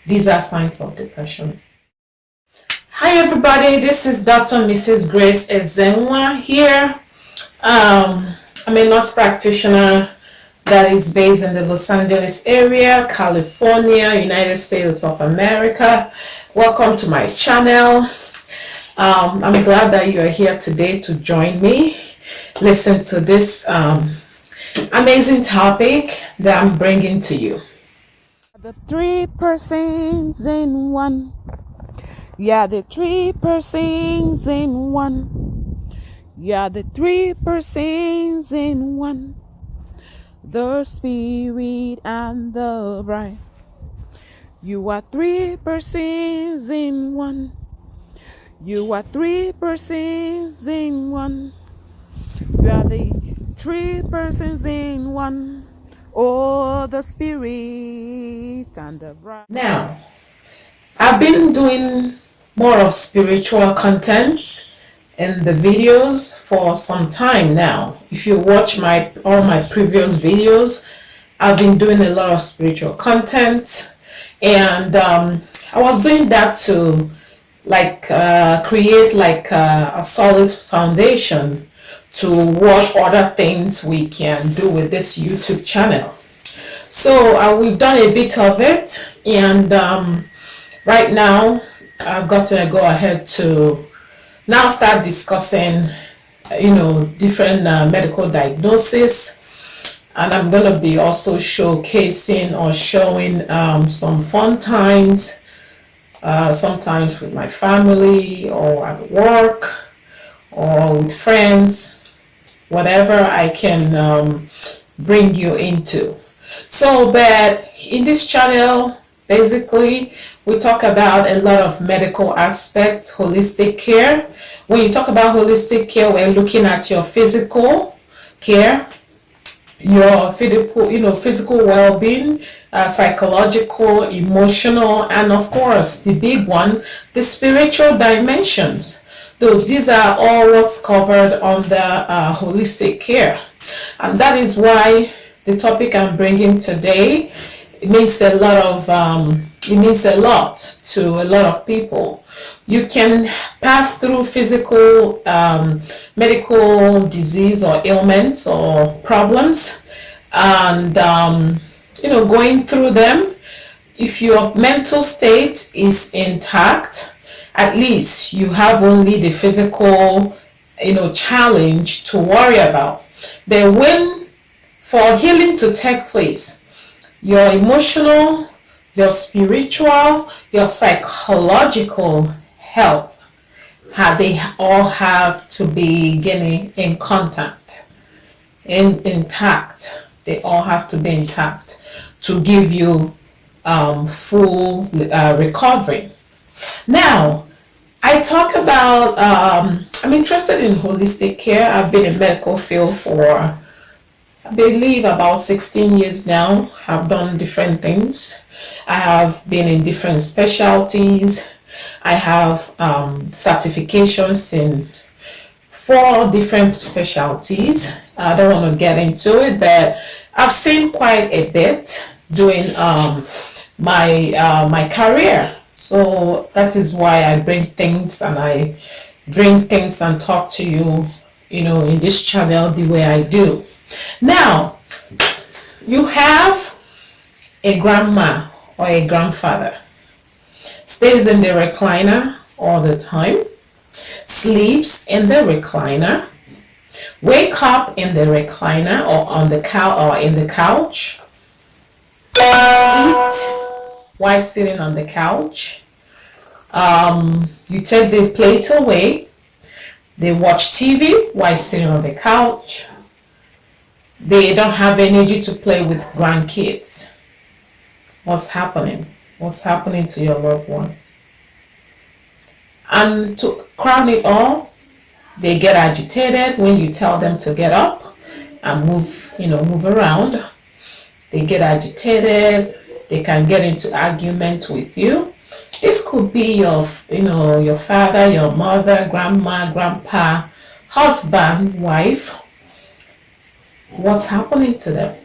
These are signs of depression. Hi everybody, this is Dr. and Mrs. Grace Ezenwa here. I'm a nurse practitioner that is based in the Los Angeles area, California, United States of America. Welcome to my channel. I'm glad that you are here today to join me. Listen to this amazing topic that I'm bringing to you. The three persons in one. Yeah, the three persons in one. Yeah, the three persons in one. The Spirit and the Bride. You are three persons in one. You are three persons in one. You are the three persons in one. Oh, the Spirit and the Bride. Now, I've been doing more of spiritual content in the videos for some time now. If you watch all my previous videos, I've been doing a lot of spiritual content, and I was doing that to create a solid foundation to what other things we can do with this YouTube channel. So we've done a bit of it, and right now I've got to go ahead to now start discussing different medical diagnoses, and I'm going to be also showcasing or showing some fun times, sometimes with my family or at work or with friends, whatever I can bring you into. So but in this channel, basically, we talk about a lot of medical aspects, holistic care. When you talk about holistic care, we're looking at your physical care, your physical well-being, psychological, emotional, and of course, the big one, the spiritual dimensions. These are all what's covered under holistic care, and that is why the topic I'm bringing today, it means a lot to a lot of people. You can pass through physical medical disease or ailments or problems, and going through them. If your mental state is intact, at least you have only the physical challenge to worry about. Then when for healing to take place, your emotional, your spiritual, your psychological health, they all have to be getting in contact and intact. They all have to be intact to give you full recovery. Now, I talk about, I'm interested in holistic care. I've been in medical field for, I believe, about 16 years now. I've done different things. I have been in different specialties. I have certifications in 4 different specialties. I don't want to get into it, but I've seen quite a bit doing my career. So that is why I bring things and talk to you, in this channel the way I do. Now, you have a grandma or a grandfather, stays in the recliner all the time, sleeps in the recliner, wake up in the recliner or on the couch, eat while sitting on the couch. You take the plate away. They watch TV while sitting on the couch. They don't have energy to play with grandkids. What's happening? What's happening to your loved one? And to crown it all, they get agitated when you tell them to get up and move around. They get agitated. They can get into argument with you. This could be your father, your mother, grandma, grandpa, husband, wife. What's happening to them?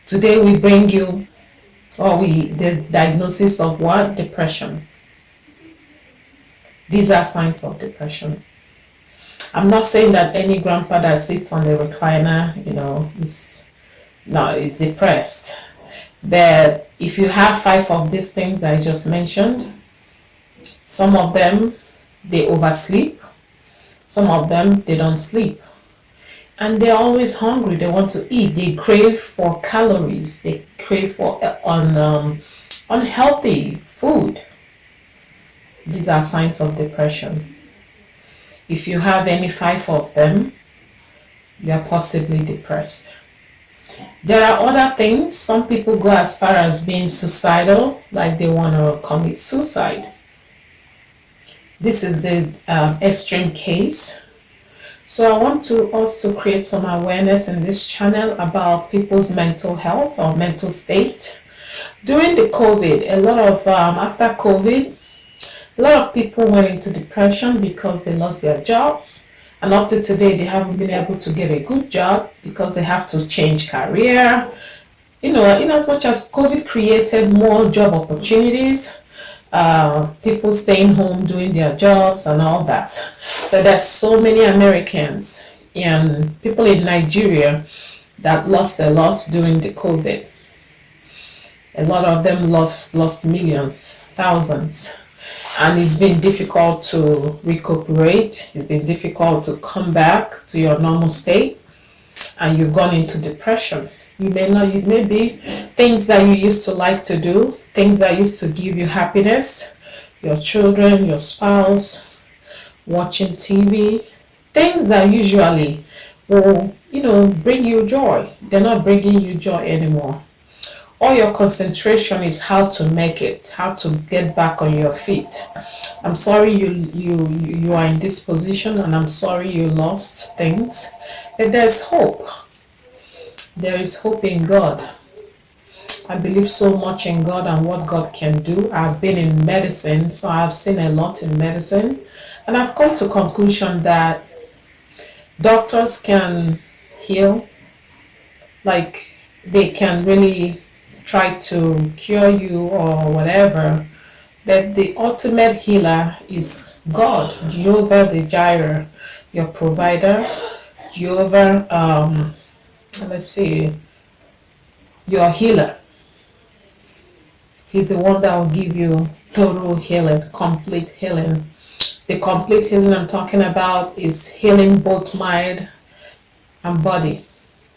Today we bring you or the diagnosis of what? Depression. These are signs of depression. I'm not saying that any grandpa that sits on the recliner, is depressed. But if you have 5 of these things I just mentioned, some of them they oversleep, some of them they don't sleep, and they're always hungry. They want to eat. They crave for calories. They crave for unhealthy food. These are signs of depression. If you have any 5 of them, you are possibly depressed. There are other things. Some people go as far as being suicidal, like they want to commit suicide. This is the extreme case. So I want us to create some awareness in this channel about people's mental health or mental state. During the COVID, after COVID, a lot of people went into depression because they lost their jobs. And up to today, they haven't been able to get a good job because they have to change career. In as much as COVID created more job opportunities, people staying home doing their jobs and all that. But there's so many Americans and people in Nigeria that lost a lot during the COVID. A lot of them lost millions, thousands. And it's been difficult to recuperate. It's been difficult to come back to your normal state, and you've gone into depression. It may be things that you used to like to do, things that used to give you happiness, your children, your spouse, watching TV, things that usually will, bring you joy. They're not bringing you joy anymore. All your concentration is how to make it, how to get back on your feet. I'm sorry you are in this position, and I'm sorry you lost things, but there's hope. There is hope in God. I believe so much in God and what God can do. I've been in medicine, so I've seen a lot in medicine, and I've come to conclusion that doctors can heal, like they can really try to cure you or whatever, but the ultimate healer is God, Jehovah the Jireh, your provider, Jehovah, your healer. He's the one that will give you total healing, complete healing. The complete healing I'm talking about is healing both mind and body,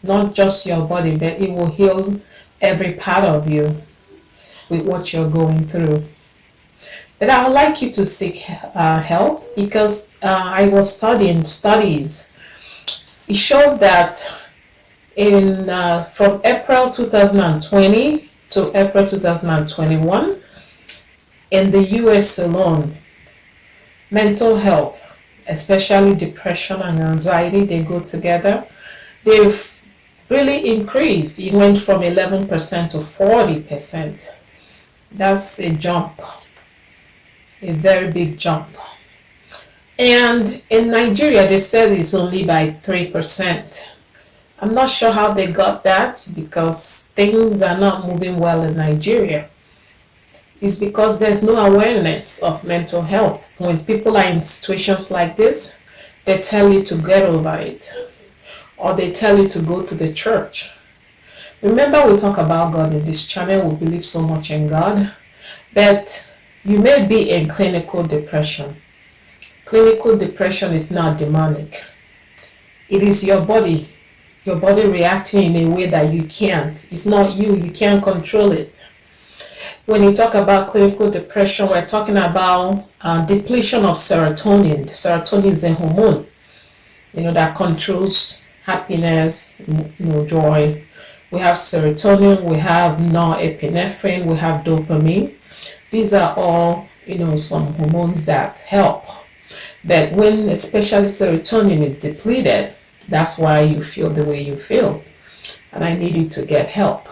not just your body, but it will heal every part of you with what you're going through. But I would like you to seek help, because I was studying studies. It showed that from April 2020 to April 2021, in the US alone, mental health, especially depression and anxiety, they go together. They've really increased. It went from 11% to 40%. That's a jump, a very big jump. And in Nigeria, they said it's only by 3%. I'm not sure how they got that, because things are not moving well in Nigeria. It's because there's no awareness of mental health. When people are in situations like this, they tell you to get over it, or they tell you to go to the church. Remember, we talk about God in this channel. We believe so much in God, but you may be in clinical depression. Clinical depression is not demonic. It is your body reacting in a way that you can't. It's not you. You can't control it. When you talk about clinical depression, we're talking about depletion of serotonin. Serotonin is a hormone, that controls happiness, joy. We have serotonin, we have norepinephrine, we have dopamine. These are all, some hormones that help. But when especially serotonin is depleted, that's why you feel the way you feel. And I need you to get help.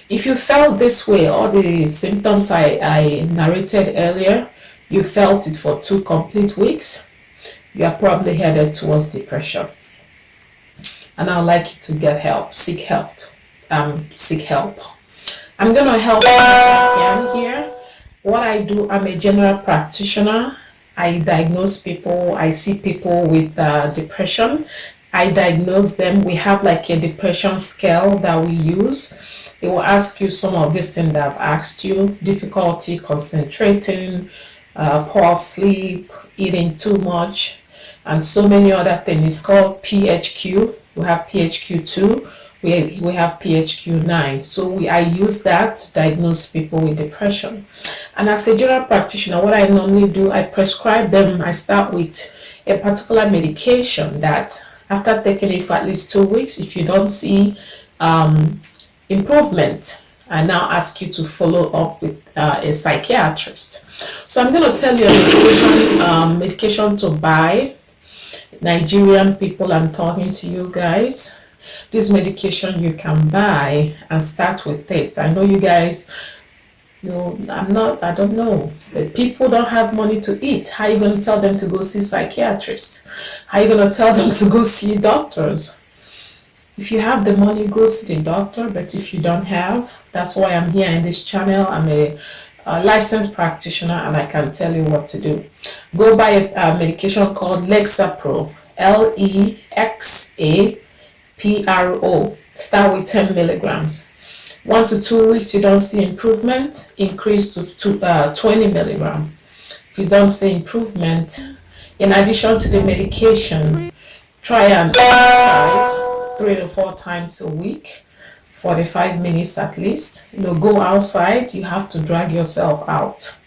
If you felt this way, all the symptoms I narrated earlier, you felt it for 2 complete weeks, you are probably headed towards depression. And I'd like you to get help, seek help. I'm gonna help you if I can here. What I do, I'm a general practitioner. I diagnose people. I see people with depression. I diagnose them. We have like a depression scale that we use. It will ask you some of these things that I've asked you: difficulty concentrating, poor sleep, eating too much, and so many other things. It's called PHQ. We have PHQ2. We have PHQ9. So I use that to diagnose people with depression. And as a general practitioner, what I normally do, I prescribe them. I start with a particular medication that after taking it for at least 2 weeks, if you don't see improvement, I now ask you to follow up with a psychiatrist. So I'm going to tell you a medication to buy. Nigerian people, I'm talking to you guys. This medication you can buy and start with it. I know you guys, I don't know, but people don't have money to eat. How are you going to tell them to go see psychiatrists? How are you going to tell them to go see doctors? If you have the money, go see the doctor. But if you don't have, that's why I'm here in this channel. I'm a licensed practitioner and I can tell you what to do. Go buy a medication called Lexapro, Lexapro. Start with 10 milligrams. 1 to 2 weeks, you don't see improvement, increase to 20 milligrams. If you don't see improvement, in addition to the medication, try and exercise 3 to 4 times a week, 45 minutes at least. Go outside. You have to drag yourself out.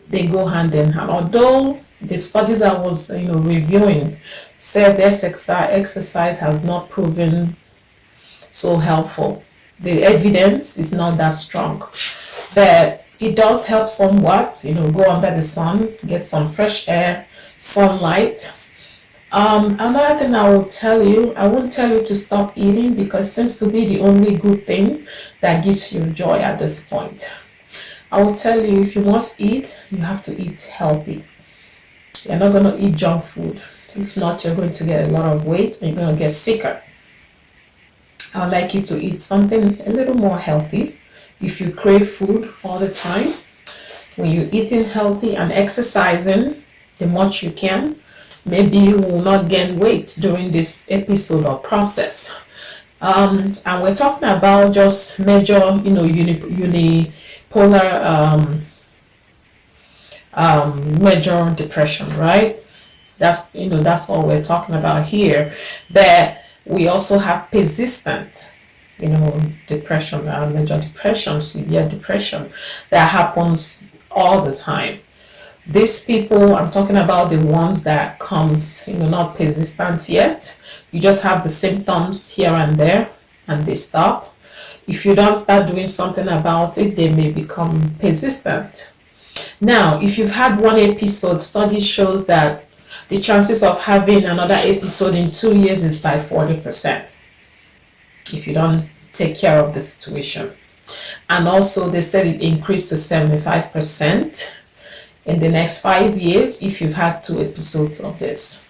They go hand in hand. Although the studies I was reviewing said this exercise has not proven so helpful. The evidence is not that strong, but it does help somewhat. Go under the sun, get some fresh air, sunlight. Another thing I will tell you, I won't tell you to stop eating because it seems to be the only good thing that gives you joy at this point. I will tell you, if you must eat, you have to eat healthy. You're not going to eat junk food. If not, you're going to get a lot of weight and you're going to get sicker. I would like you to eat something a little more healthy. If you crave food all the time, when you're eating healthy and exercising the much you can, maybe you will not gain weight during this episode or process. And we're talking about just major, unipolar major depression, right? That's all we're talking about here. But we also have persistent, depression, major depression, severe depression that happens all the time. These people, I'm talking about the ones that comes, not persistent yet. You just have the symptoms here and there and they stop. If you don't start doing something about it, they may become persistent. Now, if you've had one episode, study shows that the chances of having another episode in 2 years is by 40% if you don't take care of the situation. And also they said it increased to 75% in the next 5 years if you've had 2 episodes of this.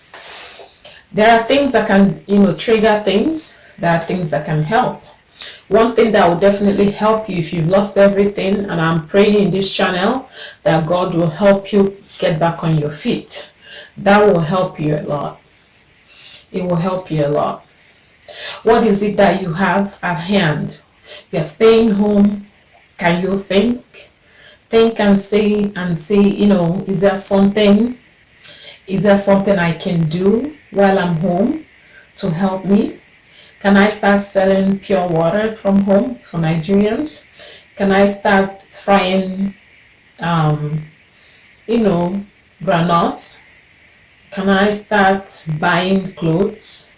There are things that can, trigger things. There are things that can help. One thing that will definitely help you if you've lost everything, and I'm praying in this channel that God will help you get back on your feet. That will help you a lot. It will help you a lot. What is it that you have at hand? You're staying home. Can you think? Think and say, is there something I can do while I'm home to help me? Can I start selling pure water from home for Nigerians? Can I start frying, granuts? Can I start buying clothes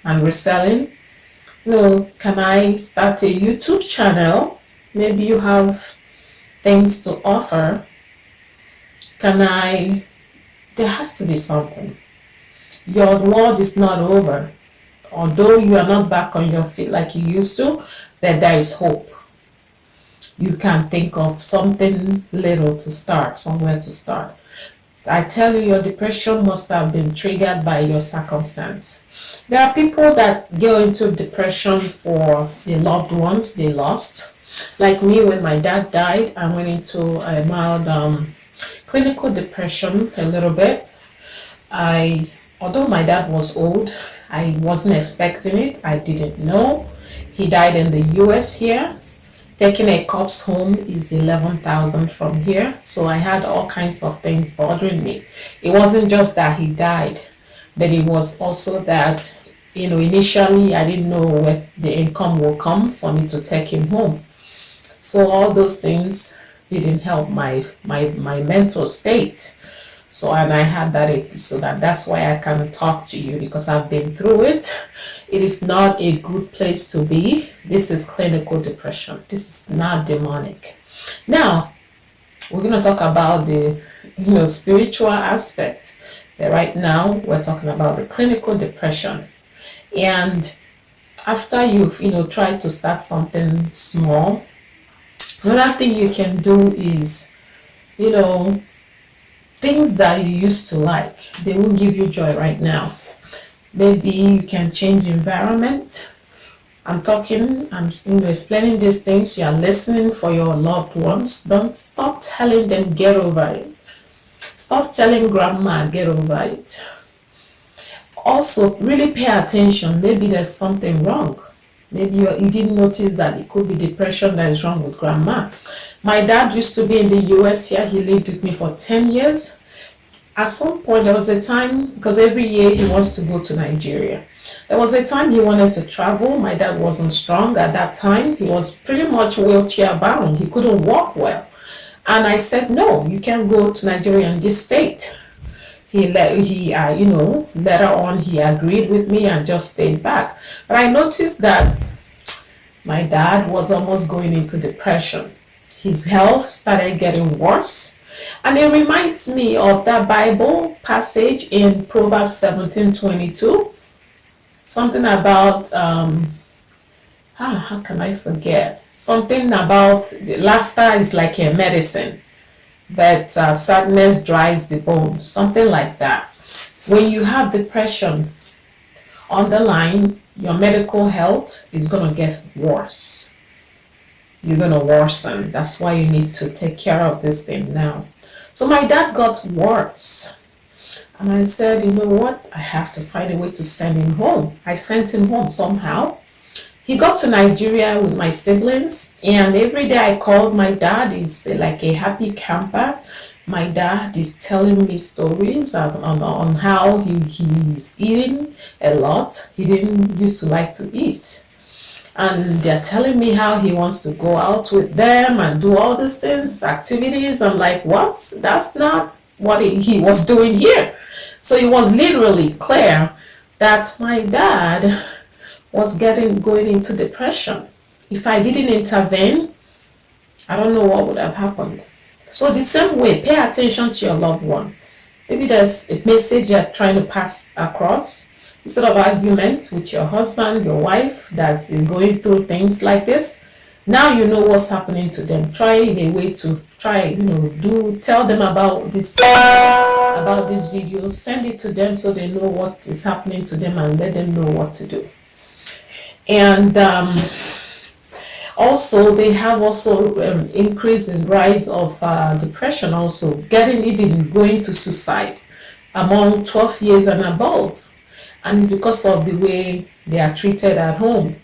and reselling? Can I start a YouTube channel? Maybe you have things to offer. There has to be something. Your world is not over. Although you are not back on your feet like you used to, but there is hope. You can think of something little to start, somewhere to start. I tell you, your depression must have been triggered by your circumstance. There are people that go into depression for the loved ones they lost. Like me, when my dad died, I went into a mild clinical depression a little bit. Although my dad was old, I wasn't expecting it. I didn't know. He died in the US here. Taking a corpse home is 11,000 from here. So I had all kinds of things bothering me. It wasn't just that he died, but it was also that, initially I didn't know where the income will come for me to take him home. So all those things didn't help my mental state. So, and I had that episode, and that's why I can talk to you, because I've been through it. It is not a good place to be. This is clinical depression. This is not demonic. Now, we're going to talk about the spiritual aspect. But right now, we're talking about the clinical depression. And after you've tried to start something small, another thing you can do is things that you used to like, they will give you joy right now. Maybe you can change environment. I'm explaining these things. You are listening for your loved ones. Don't stop telling them get over it. Stop telling grandma get over it. Also, really pay attention. Maybe there's something wrong. Maybe you didn't notice that it could be depression that is wrong with grandma. My dad used to be in the US here. He lived with me for 10 years. At some point, there was a time, because every year he wants to go to Nigeria. There was a time he wanted to travel. My dad wasn't strong at that time. He was pretty much wheelchair bound. He couldn't walk well. And I said, no, you can't go to Nigeria in this state. Later on he agreed with me and just stayed back. But I noticed that my dad was almost going into depression. His health started getting worse. And it reminds me of that Bible passage in Proverbs 17:22. Something about, how can I forget? Something about laughter is like a medicine, but sadness dries the bone. Something like that. When you have depression, on the line, your medical health is going to get worse. You're going to worsen. That's why you need to take care of this thing now. So my dad got worse. And I said, you know what? I have to find a way to send him home. I sent him home somehow. He got to Nigeria with my siblings. And every day I called my dad. He's like a happy camper. My dad is telling me stories on how he's eating a lot. He didn't used to like to eat. And they're telling me how he wants to go out with them and do all these things, activities. I'm like, what? That's not what he was doing here. So it was literally clear that my dad was going into depression. If I didn't intervene, I don't know what would have happened. So the same way, pay attention to your loved one. Maybe there's a message you're trying to pass across. Instead of argument with your husband, your wife that's going through things like this, now you know what's happening to them. Try in a way to tell them about this video, send it to them so they know what is happening to them and let them know what to do. And also they have increase in rise of depression, also going to suicide among 12 years and above. And because of the way they are treated at home.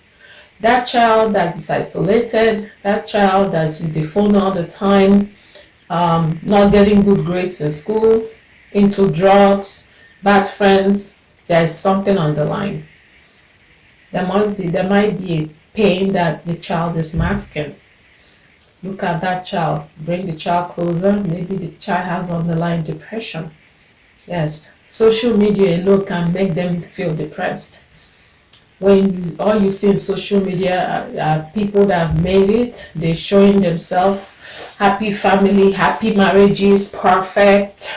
That child that is isolated, that child that's with the phone all the time, not getting good grades in school, into drugs, bad friends, there is something on the line. There might be a pain that the child is masking. Look at that child, bring the child closer. Maybe the child has underlying depression. Yes. Social media alone can make them feel depressed. When all you see in social media are people that have made it, they're showing themselves happy family, happy marriages, perfect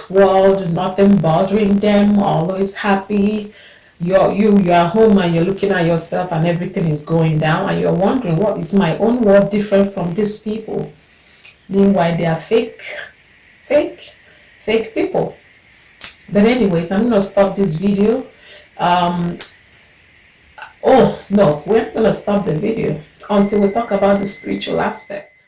world, nothing bothering them, always happy. You are home and you're looking at yourself and everything is going down and you're wondering, what is my own world different from these people? Meanwhile, they are fake people. But anyways, I'm gonna stop this video. Oh no, we're not gonna stop the video. until we talk about the spiritual aspect.